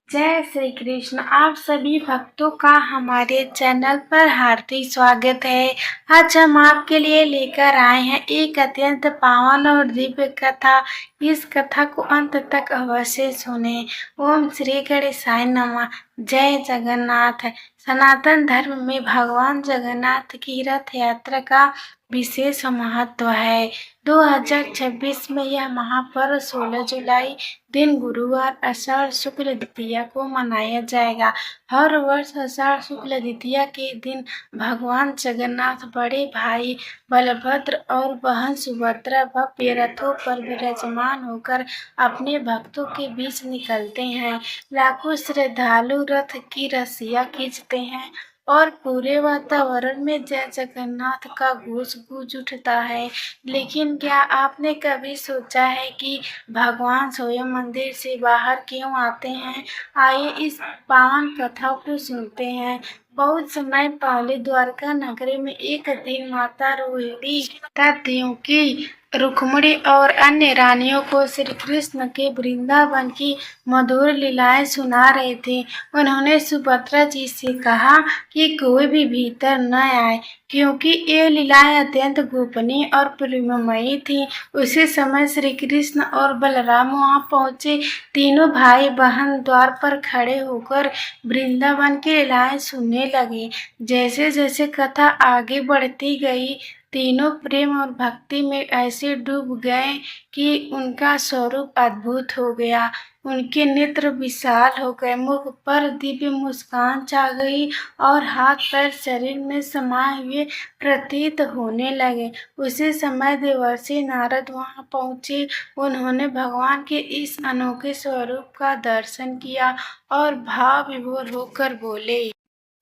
जय श्री कृष्ण। आप सभी भक्तों का हमारे चैनल पर हार्दिक स्वागत है। आज हम आपके लिए लेकर आए हैं एक अत्यंत पावन और दिव्य कथा। इस कथा को अंत तक अवश्य सुने। ओम श्री गणेशाय नमः। जय जगन्नाथ। सनातन धर्म में भगवान जगन्नाथ की रथ यात्रा का विशेष महत्व है। 2026 में यह महापर्व 16 जुलाई दिन गुरुवार आषाढ़ शुक्ल द्वितीया को मनाया जाएगा। हर वर्ष आषाढ़ शुक्ल द्वितीया के दिन भगवान जगन्नाथ बड़े भाई बलभद्र और बहन सुभद्रा भव्य रथों पर विराजमान होकर अपने भक्तों के बीच निकलते हैं। लाखों श्रद्धालु रथ की रस्सियां खींचते हैं और पूरे वातावरण में जय जगन्नाथ का घोष गूंज उठता है। लेकिन क्या आपने कभी सोचा है कि भगवान स्वयं मंदिर से बाहर क्यों आते हैं? आइए इस पावन कथा को सुनते हैं। बहुत समय पहले द्वारका नगरी में एक दिन माता रोहिणी तथा देवकी, रुक्मिणी और अन्य रानियों को श्री कृष्ण के वृंदावन की मधुर लीलाएं सुना रहे थे। उन्होंने सुभद्रा जी से कहा कि कोई भी भीतर न आए, क्योंकि ये लीलाएं अत्यंत गोपनीय और प्रेममयी थी। उसी समय श्री कृष्ण और बलराम वहां पहुंचे। तीनों भाई बहन द्वार पर खड़े होकर वृंदावन की लीलाएं सुनने लगे। जैसे जैसे कथा आगे बढ़ती गई, तीनों प्रेम और भक्ति में ऐसे डूब गए कि उनका स्वरूप अद्भुत हो गया। उनके नेत्र विशाल हो गए, मुख पर दिव्य मुस्कान छा गई और हाथ पैर शरीर में समाये हुए प्रतीत होने लगे। उसी समय देवर्षि नारद वहां पहुंचे। उन्होंने भगवान के इस अनोखे स्वरूप का दर्शन किया और भाव विभोर होकर बोले,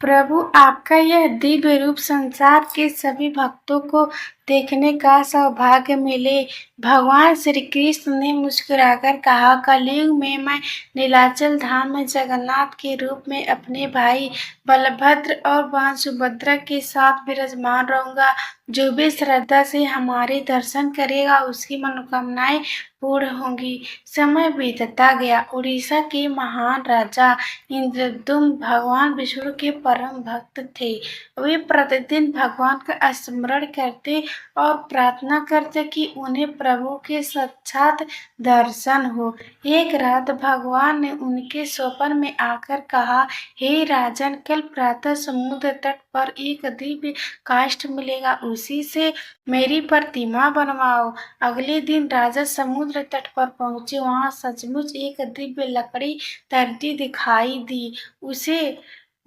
प्रभु, आपका यह दिव्य रूप संसार के सभी भक्तों को देखने का सौभाग्य मिले। भगवान श्री कृष्ण ने मुस्कुराकर कहा, कलयुग में मैं नीलाचल धाम में जगन्नाथ के रूप में अपने भाई बलभद्र और बहन सुभद्रा के साथ विराजमान रहूंगा। जो भी श्रद्धा से हमारे दर्शन करेगा उसकी मनोकामनाएं पूर्ण होंगी। समय बीतता गया। उड़ीसा के महान राजा इंद्रद्युम्न भगवान विष्णु के परम भक्त थे। वे प्रतिदिन भगवान का स्मरण करते और प्रार्थना करते कि उन्हें प्रभु के साक्षात दर्शन हो। एक रात भगवान ने उनके स्वप्न में आकर कहा, हे राजन, कल प्रातः समुद्र तट पर एक दिव्य काष्ठ मिलेगा, उसी से मेरी प्रतिमा बनवाओ। अगले दिन राजा समुद्र तट पर पहुंचे। वहां सचमुच एक दिव्य लकड़ी तरती दिखाई दी। उसे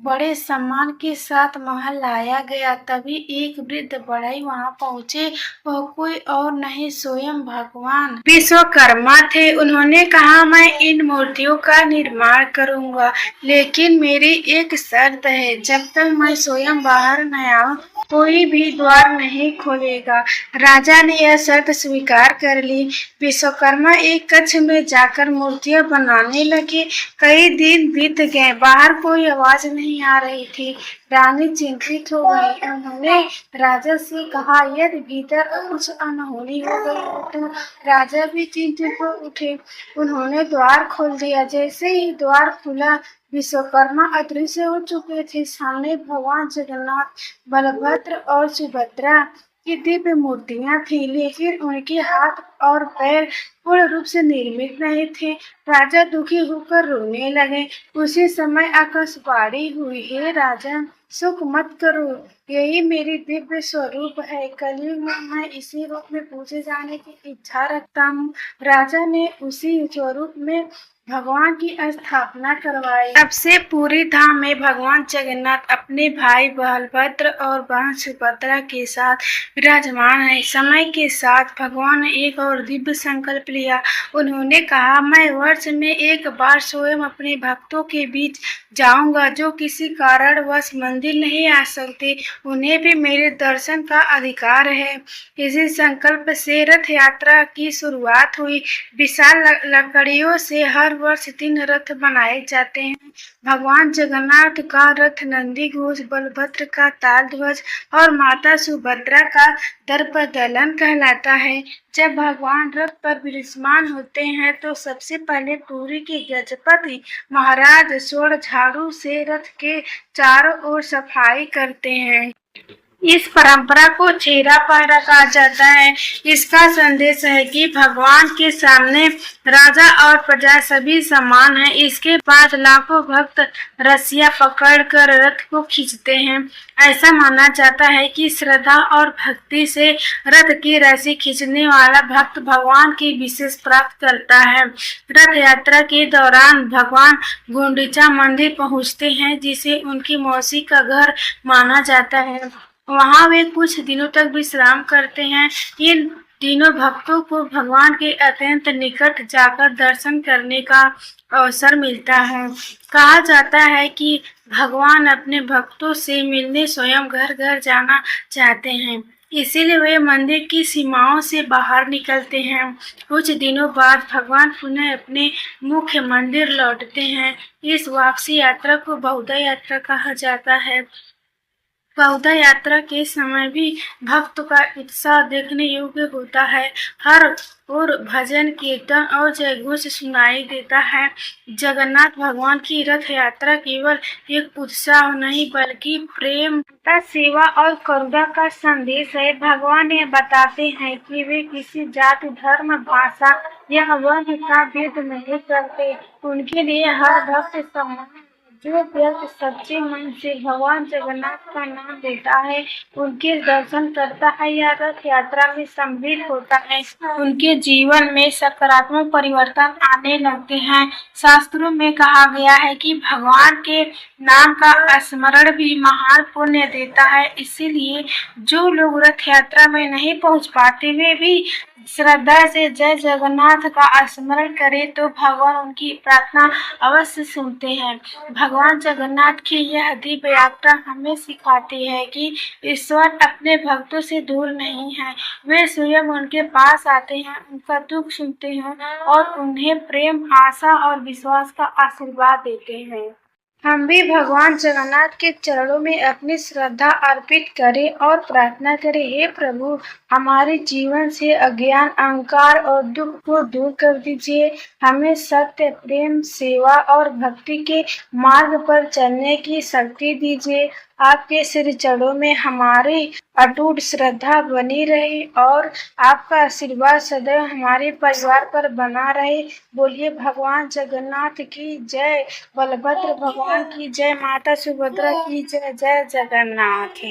बड़े सम्मान के साथ महल लाया गया। तभी एक वृद्ध बढ़ई वहां पहुंचे। वह कोई और नहीं, स्वयं भगवान विश्वकर्मा थे। उन्होंने कहा, मैं इन मूर्तियों का निर्माण करूंगा, लेकिन मेरी एक शर्त है, जब तक मैं स्वयं बाहर न आऊं कोई भी द्वार नहीं खोलेगा। राजा ने यह शर्त स्वीकार कर ली। विश्वकर्मा एक कक्ष में जाकर मूर्तियां बनाने लगे। कई दिन बीत गए, बाहर कोई आवाज नहीं आ रही थी। रानी चिंतित हो गई। उन्होंने राजा से कहा, यदि भीतर कुछ अनहोनी हो गई हो तो। राजा भी चिंतित हो उठे। उन्होंने द्वार खोल दिया। जैसे ही द्वार खुला, विश्वकर्मा अदृश्य हो चुके थे। सामने भगवान जगन्नाथ, बलभद्र और सुभद्रा की दिव्य मूर्तियां थी, लेकिन उनके हाथ और पैर पूर्ण रूप से निर्मित नहीं थे। राजा दुखी होकर रोने लगे। उसी समय आकाशवाणी हुई, हे राजन, शोक मत करो, यही मेरी दिव्य स्वरूप है। कलयुग में मैं इसी रूप में पूजे जाने की इच्छा रखता हूँ। राजा ने उसी स्वरूप में भगवान की स्थापना करवाई। तब से पूरी धाम में भगवान जगन्नाथ अपने भाई बलभद्र और बहन सुभद्रा के साथ विराजमान है। समय के साथ भगवान ने एक और दिव्य संकल्प लिया। उन्होंने कहा, मैं वर्ष में एक बार स्वयं अपने भक्तों के बीच जाऊंगा। जो किसी कारणवश मंदिर नहीं आ सकते, उन्हें भी मेरे दर्शन का अधिकार है। इसी संकल्प से रथ यात्रा की शुरुआत हुई। विशाल लकड़ियों से हर वर्ष 3 रथ बनाए जाते हैं। भगवान जगन्नाथ का रथ नंदी घोष, बलभद्र का ताल ध्वज और माता सुभद्रा का दर्पदलन कहलाता है। जब भगवान रथ पर विराजमान होते हैं तो सबसे पहले पुरी के गजपति महाराज स्वर्ण झाड़ू से रथ के चारों ओर सफाई करते हैं। इस परंपरा को छेरा पहरा कहा जाता है। इसका संदेश है कि भगवान के सामने राजा और प्रजा सभी समान हैं। इसके बाद लाखों भक्त रस्सियां पकड़कर रथ को खींचते हैं। ऐसा माना जाता है कि श्रद्धा और भक्ति से रथ की रस्सी खींचने वाला भक्त भगवान की विशेष प्राप्त करता है। रथ यात्रा के दौरान भगवान गुंडीचा मंदिर पहुंचते हैं, जिसे उनकी मौसी का घर माना जाता है। वहां वे कुछ दिनों तक विश्राम करते हैं। इन तीनों भक्तों को भगवान के अत्यंत निकट जाकर दर्शन करने का अवसर मिलता है। कहा जाता है कि भगवान अपने भक्तों से मिलने स्वयं घर घर जाना चाहते हैं, इसीलिए वे मंदिर की सीमाओं से बाहर निकलते हैं। कुछ दिनों बाद भगवान पुनः अपने मुख्य मंदिर लौटते हैं। इस वापसी यात्रा को बहुधा यात्रा कहा जाता है। बहुधा यात्रा के समय भी भक्त का उत्साह देखने योग्य होता है। हर ओर भजन कीर्तन और जयघोष सुनाई देता है। जगन्नाथ भगवान की रथ यात्रा केवल एक उत्साह नहीं बल्कि प्रेम, सेवा और करुणा का संदेश है। भगवान ये बताते हैं कि वे किसी जाति, धर्म, भाषा या वर्ण का भेद नहीं करते। उनके लिए हर भक्त समान। जो व्यक्ति सच्चे मन से भगवान जगन्नाथ का नाम लेता है, उनके दर्शन करता है या रथ यात्रा में सम्मिलित होता है, उनके जीवन में सकारात्मक परिवर्तन आने लगते हैं। शास्त्रों में कहा गया है कि भगवान के नाम का स्मरण भी महान पुण्य देता है। इसीलिए जो लोग रथ यात्रा में नहीं पहुंच पाते, वे भी श्रद्धा से जय जगन्नाथ का स्मरण करें तो भगवान उनकी प्रार्थना अवश्य सुनते हैं। भगवान जगन्नाथ की यह दिव्य यात्रा हमें सिखाती है कि ईश्वर अपने भक्तों से दूर नहीं है। वे स्वयं उनके पास आते हैं, उनका दुख सुनते हैं और उन्हें प्रेम, आशा और विश्वास का आशीर्वाद देते हैं। हम भी भगवान जगन्नाथ के चरणों में अपनी श्रद्धा अर्पित करें और प्रार्थना करें, हे प्रभु, हमारे जीवन से अज्ञान, अहंकार और दुख को दूर कर दीजिए। हमें सत्य, प्रेम, सेवा और भक्ति के मार्ग पर चलने की शक्ति दीजिए। आपके श्री चरणों में हमारी अटूट श्रद्धा बनी रहे और आपका आशीर्वाद सदैव हमारे परिवार पर बना रहे। बोलिए भगवान जगन्नाथ की जय, बलभद्र भगवान की जय, माता सुभद्रा की जय। जय जगन्नाथ।